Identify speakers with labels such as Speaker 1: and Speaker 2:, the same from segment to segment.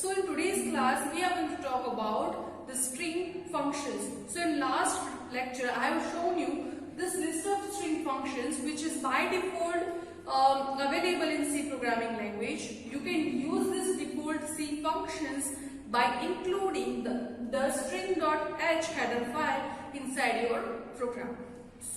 Speaker 1: So in today's class we are going to talk about the string functions. So in last lecture I have shown you this list of string functions which is by default available in C programming language. You can use this default C functions by including the string.h header file inside your program.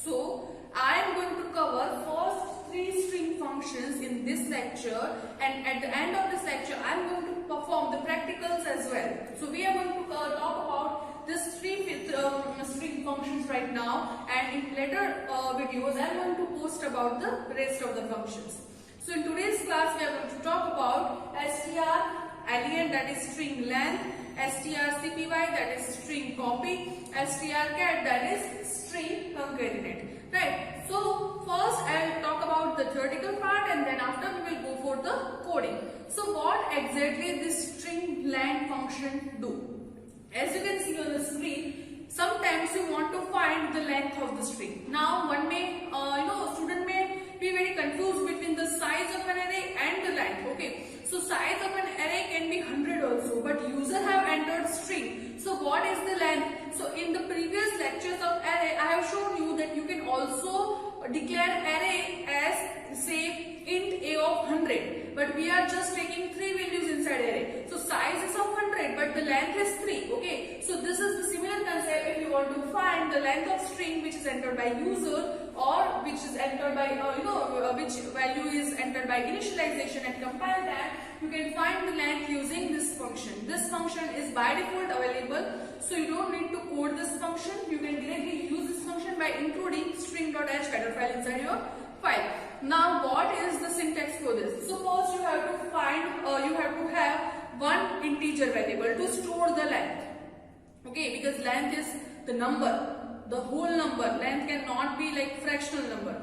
Speaker 1: So I am going to cover first 3 string functions in this lecture, and at the end of this lecture I am going to perform the practicals as well. So we are going to talk about this 3 string functions right now, and in later videos I am going to post about the rest of the functions. So in today's class we are going to talk about strlen, that is string length, strcpy, that is string copy, strcat, that is string concatenate. Right. So first I will talk about the theoretical part, and then after we will go for the coding. So what exactly this string length function do? As you can see on the screen, sometimes you want to find the length of the string. Now one may, student may be very confused between the size of an array and the length. Okay. So size of an array can be 100 also, but user have entered string. So what is the length? So in the previous lectures of array, I have shown you that you can also declare array as say int a of 100, but we are just taking 3 values inside array. So size is of 100, but the length is 3. Okay. So this is the similar concept if you want to find the length of string which is entered by user, or which is entered by which value is entered by initialization and compile that. You can find the length using this function. This function is by default available, so you don't need to code this function. You can directly use this function by including string.h header file inside your file. Now what is the syntax for this? So first you have to find, you have to have one integer variable to store the length. Okay, because length is the number, the whole number. Length cannot be like fractional number,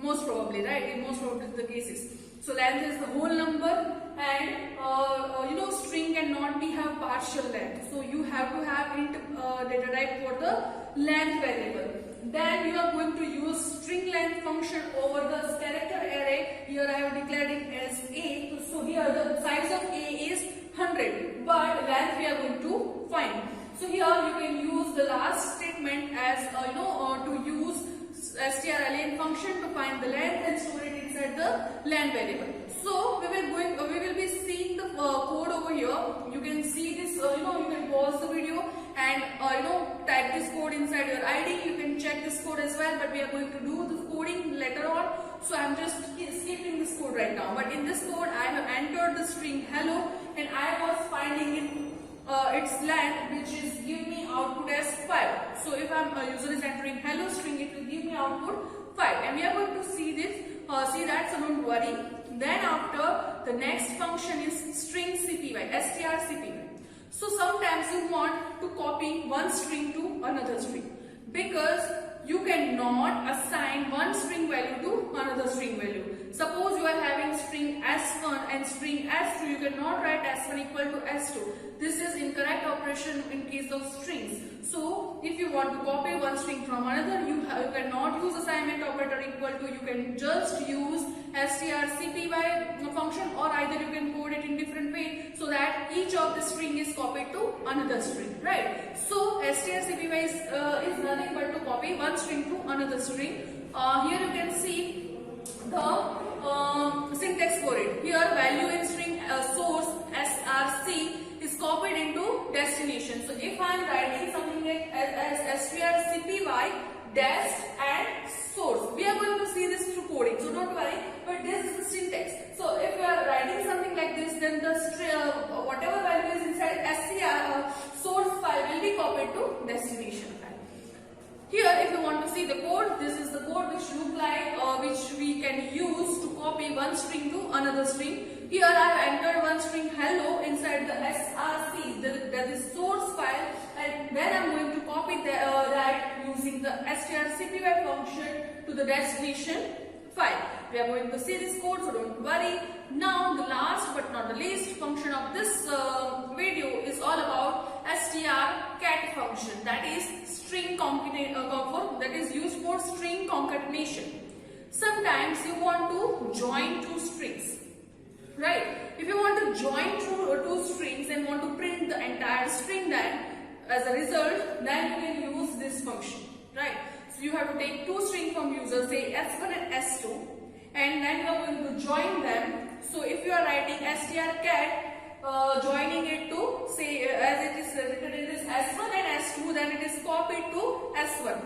Speaker 1: most probably, right? In most probably the cases. So length is the whole number, and string cannot be have partial length. So you have to have int data type for the length variable. Then you are going to use string length function over the character array. Here I have declared it as a. So here the size of a is 100, but length we are going to find. So here you can use the last statement as to use strlen function to find the length and store it inside the length variable. So we will be seeing the code over here. You can see this. You can pause the video and type this code inside your IDE. You can check this code as well, but we are going to do the coding later on. So I am just skipping this code right now. But in this code I have entered the string hello, and I was finding its length, which is give me output as 5. So if user is entering hello string, it will give me output 5, and we are going to see this. See that, so don't worry. Then after, the next function is string cpy, strcpy. So sometimes you want to copy one string to another string, because you cannot assign one string value to another string value. Suppose you are having string s1 and string s2, you cannot write s1 equal to s2. This is incorrect operation in case of strings. So if you want to copy one string from another, you cannot use assignment operator equal to. You can just use strcpy function, or either you can code it in different way so that each of the string is copied to another string, right? So strcpy is nothing but to copy one string to another string. Here you can see the syntax for it. Here value in string source src is is copied into destination. So if I am writing something like as strcpy dest and source, we are going to see this through coding, so don't worry, but this is the syntax. So if you are writing something like this, then the whatever value is inside str source file will be copied to destination file. Here, if you want to see the code, this is the code which look like which we can use to copy one string to another string. Here I have entered one string hello inside the src, that is source file, and then I am going to copy that using the strcpy function to the destination file. We are going to see this code, so don't worry. Now the last but not the least function of this video is all about strcat function, that is string that is used for string concatenation. Sometimes you want to join two strings, right? If you want to join two strings and want to print the entire string, then as a result, then you can use this function, right? So you have to take two strings from user, say s1 and s2, and then you are going to join them. So if you are writing strcat, joining it to, say, as it is written in this s1 and s2, then it is copied to s1.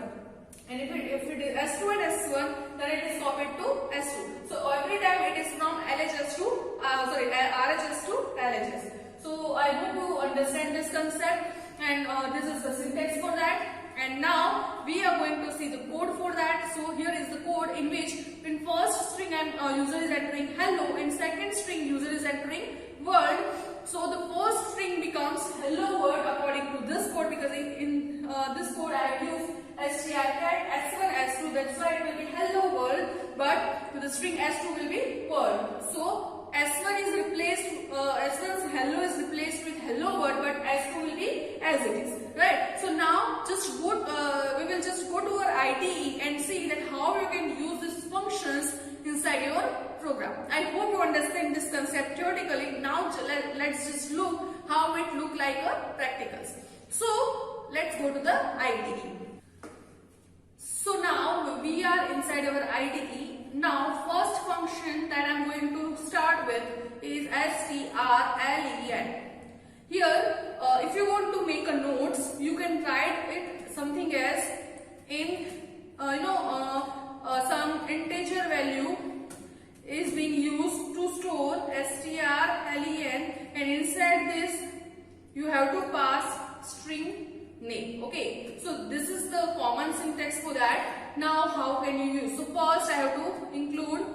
Speaker 1: And if it is s2 and s1, then it is copied to s2. So every time it is from LHS to RHS to LHS. So I hope you understand this concept, and this is the syntax for that. And now we are going to see the code for that. So here is the code in which in first string user is entering hello, in second string user is entering world. So the first string becomes hello world according to this code, because in this code I have used strcat s1 s2, that's why it will be hello world, but to the string s2 will be world. So s1 is replaced, s1's hello is replaced with hello world, but s2 will be as it is, right? So now just go, we will just go to our IDE and see that how you can use these functions inside your program. I hope you understand this concept theoretically. Now let's just look how it look like a practicals. So let's go to the IDE. So now we are inside our IDE. Now first function that I am going to start with is strlen. Here if you want to make a notes, you can write it something as in some integer value is being used to store strlen, and inside this you have to pass string name. Okay, so this is the common syntax for that. Now how can you use? So first I have to include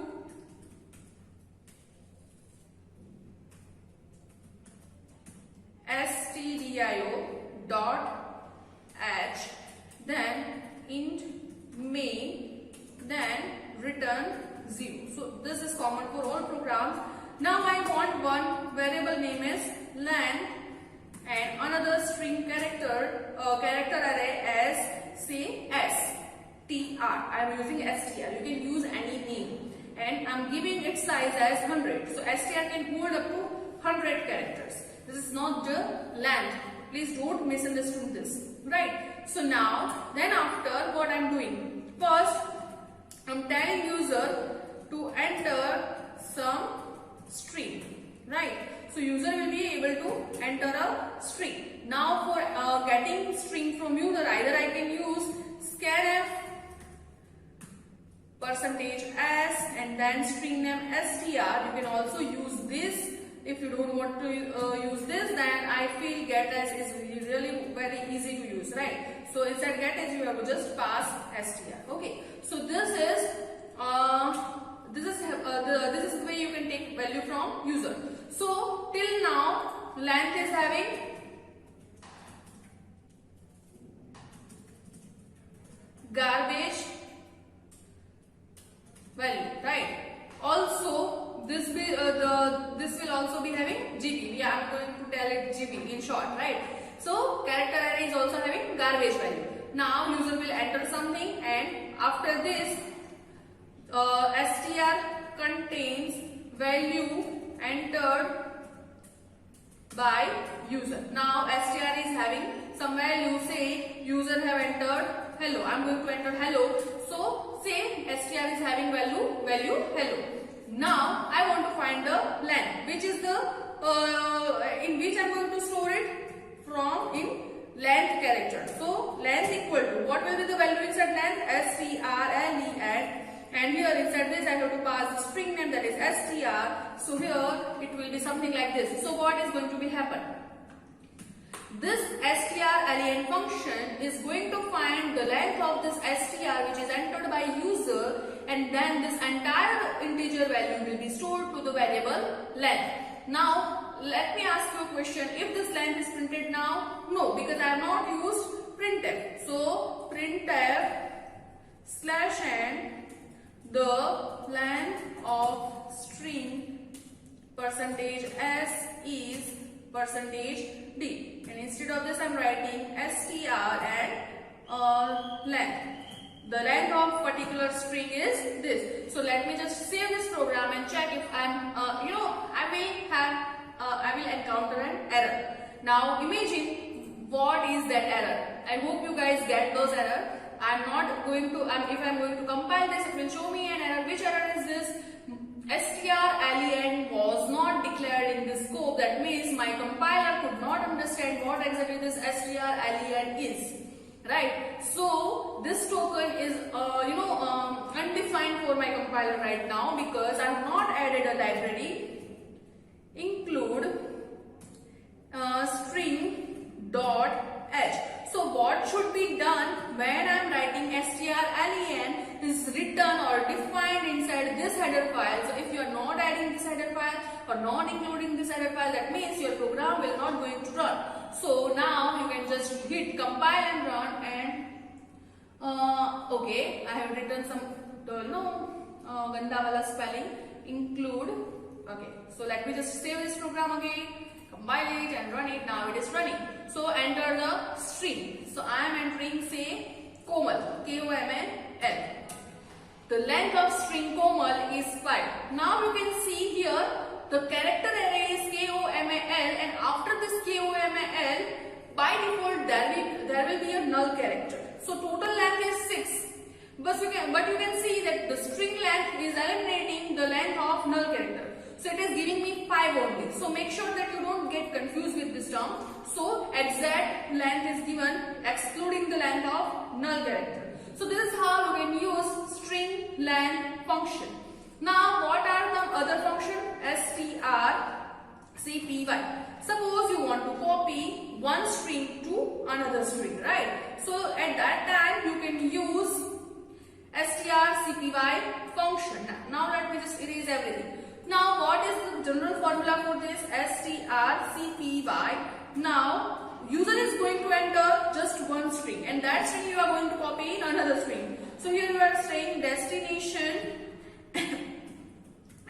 Speaker 1: stdio dot h, then int main, then return 0. So this is common for all programs. Now I want one variable name is len and another string character array as say str. I am using str. You can use any name, and I am giving its size as 100. So str can hold up to 100 characters. This is not the length. Please don't misunderstand this, right? So now, then after, what I am doing? First, I am telling user to enter some string, right? So user will be able to enter a string. Now for getting string from user, either I can use scanf %s and then string name str. You can also use this. If you don't want to use this, then I feel getAs is really very easy to use, right? So inside getAs you have to just pass str. Okay. So this is the way you can take value from user. So till now length is having garbage value, right? Also this will also be having GB. We are going to tell it GB in short, right? So character array is also having garbage value. Now user will enter something, and after this str contains value entered by user. Now str is having some value, say user have entered hello. I am going to enter hello. So say str is having value hello. Now I want to find the len, which is the in which I'm going to store it? From in length character. So length equal to, what will be the value inside length? STRLE, and here inside this I have to pass the string name, that is str. So here it will be something like this. So what is going to be happen? This strlen function is going to find the length of this str which is entered by user, and then this entire integer value will be stored to the variable length. Now let me ask you a question. If this length is printed now? No, because I have not used printf. So printf /n the length of string %s is %d, and instead of this I'm writing str and length. The length of particular string is this. So let me just save this program and check if I'm I will encounter an error. Now imagine what is that error. I hope you guys get those error. I'm not going to, if I'm going to compile this, it will show me an error. Which error is this? strlen was not declared in the scope. That means my compiler could not understand what exactly this strlen is. Right? So this token is undefined for my compiler right now, because I have not added a library include string.h. So what should be done when I am writing strlen is written or defined inside this header file. So if you are not adding this header file or not including this header file, that means your program will not going to run. So now you can just hit compile and run, and okay, I have written some ganda wala spelling, include. Okay, so let me just save this program again, compile it and run it. Now it is running. So enter the string. So I am entering, say, Komal, K-O-M-L. The length of string Komal is 5. Now you can see here the character array is K-O-M-A-L, and after this K-O-M-A-L, by default there will be a null character. So total length is 6. But you can see that the string length is eliminating the length of null character. So it is giving me 5 only. So make sure that you don't get confused with this term. So exact length is given excluding the length of null character. So this is how you can use string length function. Now what are the other function? strcpy. Suppose you want to copy one string to another string, right? So at that time you can use strcpy function. Now let me just erase everything. Now what is the general formula for this? strcpy. Now user is going to enter just one string, and that string you are going to copy in another string. So here you are saying destination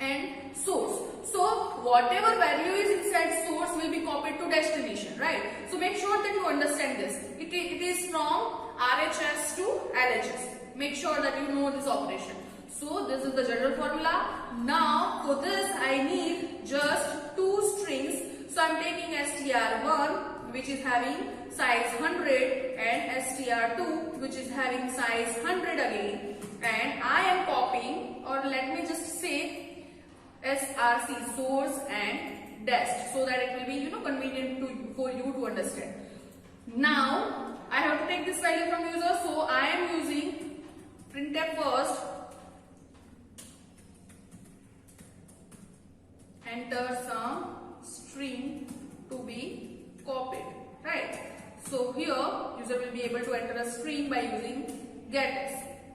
Speaker 1: and source. So whatever value is inside source will be copied to destination, right? So make sure that you understand this. It is from RHS to LHS. Make sure that you know this operation. So this is the general formula. Now for this I need just 2 strings. So I am taking str1, which is having size 100, and str2, which is having size 100 again, and I am copying, or let me just say src source and dest, so that it will be convenient for you to understand. Now I have to take this value from user, so I am using printf first. Enter some string to be copied, right? So here user will be able to enter a string by using getS.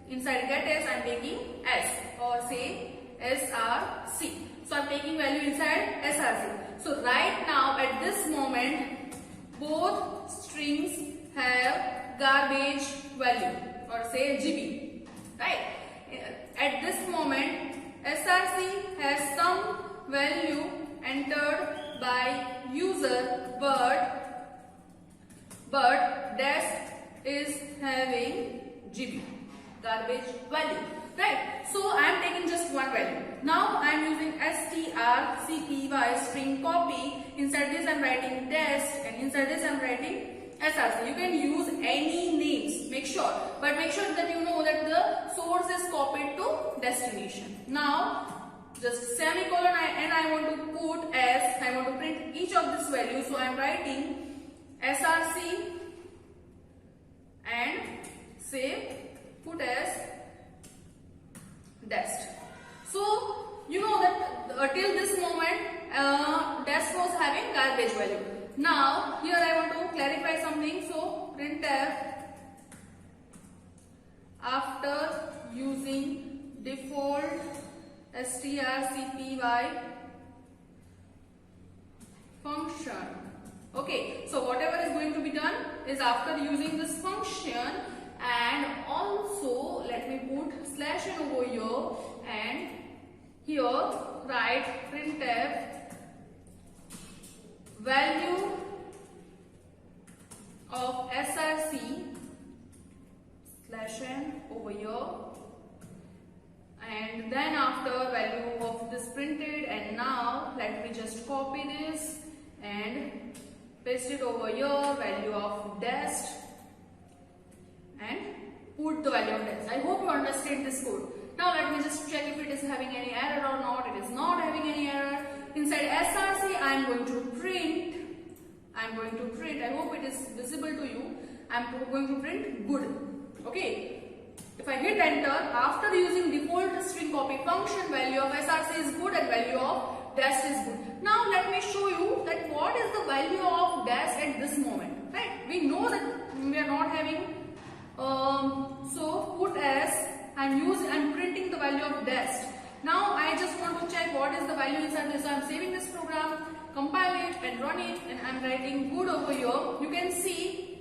Speaker 1: Inside getS I am taking s, or say src. So I am taking value inside src. So right now at this moment both strings have garbage value, or say GB, right? At this moment src has some value entered by user, but dest is having GB, garbage value, right? So I am taking just one value. Now I am using strcpy string copy. Inside this I am writing dest, and inside this I am writing src. You can use any names, make sure that you know that the source is copied to destination. Now just semicolon and I want to put as, I want to print each of this value. So I am writing SRC and say put as dest. So you know that till this moment dest was having garbage value. Now here I want to clarify something. So printf after using default strcpy function. Okay, so whatever is going to be done is after using this function, and also let me put slash n over here and here write printf value of src slash n over here, and then after value of this printed. And now let me just copy this and paste it over here, value of dest, and put the value of dest. I hope you understand this code. Now let me just check if it is having any error or not. It is not having any error. Inside src I am going to print, I hope it is visible to you, I am going to print good. Okay. If I hit enter, after using default string copy function, value of src is good and value of dest is good. Now let me show you that what is the value of dest at this moment. Right? We know that we are not having. So put as I'm printing the value of dest. Now I just want to check what is the value inside this. So I'm saving this program, compile it and run it, and I'm writing good over here. You can see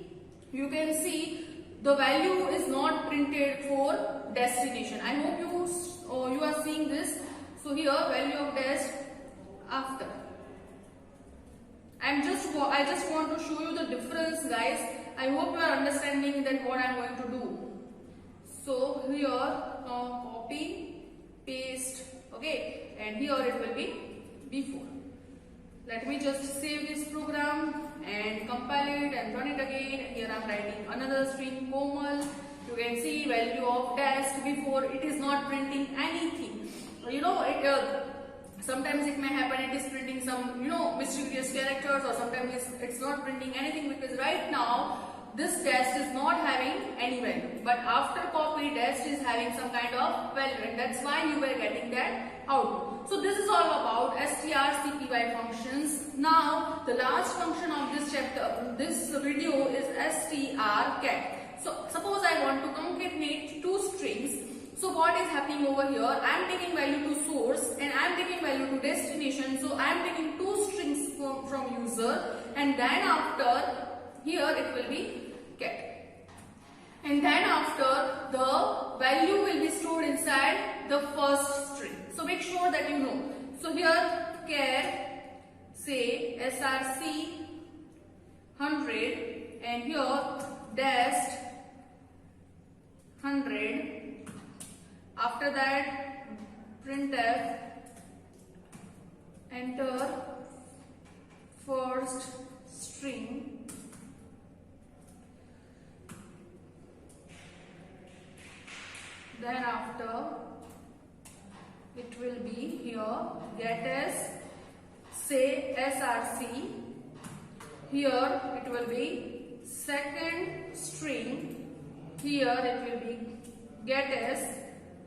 Speaker 1: the value is not printed for destination. I hope you are seeing this. So here value of dest after. I just want to show you the difference, guys. I hope you are understanding that what I am going to do. So here copy paste, okay, and here it will be before. Let me just save this program and compile it and run it again. Here I am writing another string Komal. You can see value of dest before. It is not printing anything. You know, sometimes it may happen it is printing some mysterious characters, or sometimes it's not printing anything, because right now this dest is not having any value, but after copy dest is having some kind of value, and that's why you were getting that output. So this is all about strcpy functions. Now the last function of this chapter, this video, is strcat. So suppose I want to concatenate two strings. So what is happening over here? I am taking value to source and I am taking value to destination. So I am taking two strings from user, and then after here it will be cat. And then after the value will be stored inside the first string. So make sure that you know. So here cat, say src 100, and here dest 100. After that printf enter first string, then after it will be here get as, say src, here it will be second string, here it will be get as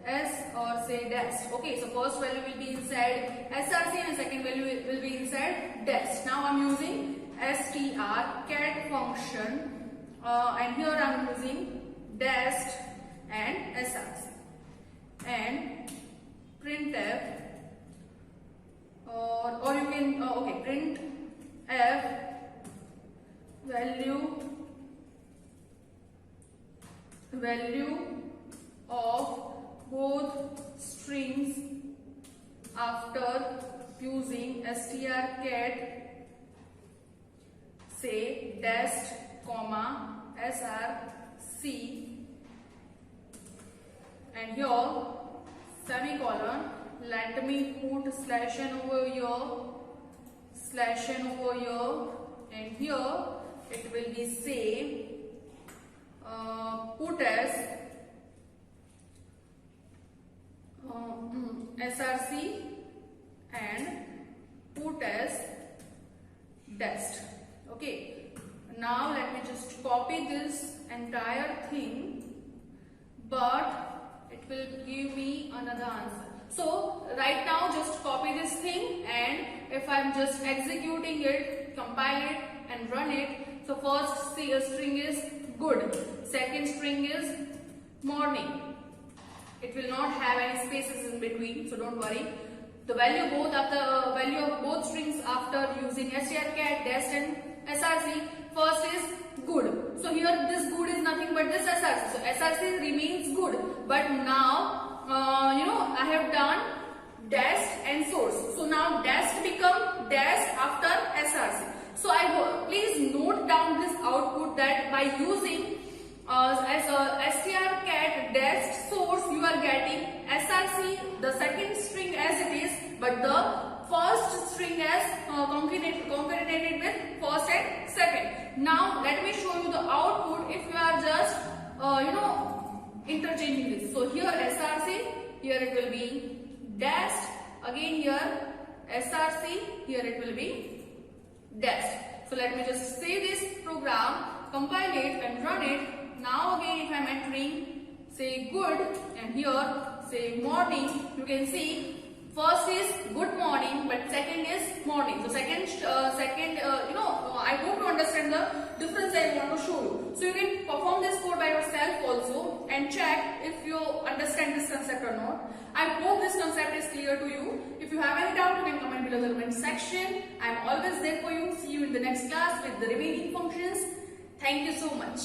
Speaker 1: S or say dest. Okay, so first value will be inside src and second value will be inside dest. Now I'm using strcat function and here I'm using dest and src, and printf or you can okay, printf value of both strings after using strcat, say dest comma src, and here semicolon. Let me put slash n over here, and here it will be say put as src now let me just copy this entire thing, but it will give me another answer. So right now just copy this thing, and if I'm just executing it, compile it and run it. So first string is good, second string is morning. It will not have any spaces in between, so don't worry. The value of both strings after using strcat, dest and src. First is good. So here this good is nothing but this src. So src remains good. But now I have done dest and source. So now dest become dest after src. So please note down this output that by using as a strcat dest source, you are getting src, the second string as it is, but the first string as concatenated with first and second. Now let me show you the output if you are just interchanging this. So here src, here it will be dest, again here src, here it will be dest. So let me just save this program, compile it and run it. Now again if I am entering say good and here say morning, you can see first is good morning but second is morning. So I hope you understand the difference I want to show you. So you can perform this code by yourself also and check if you understand this concept or not. I hope this concept is clear to you. If you have any doubt, you can comment below the comment section. I am always there for you. See you in the next class with the remaining functions. Thank you so much.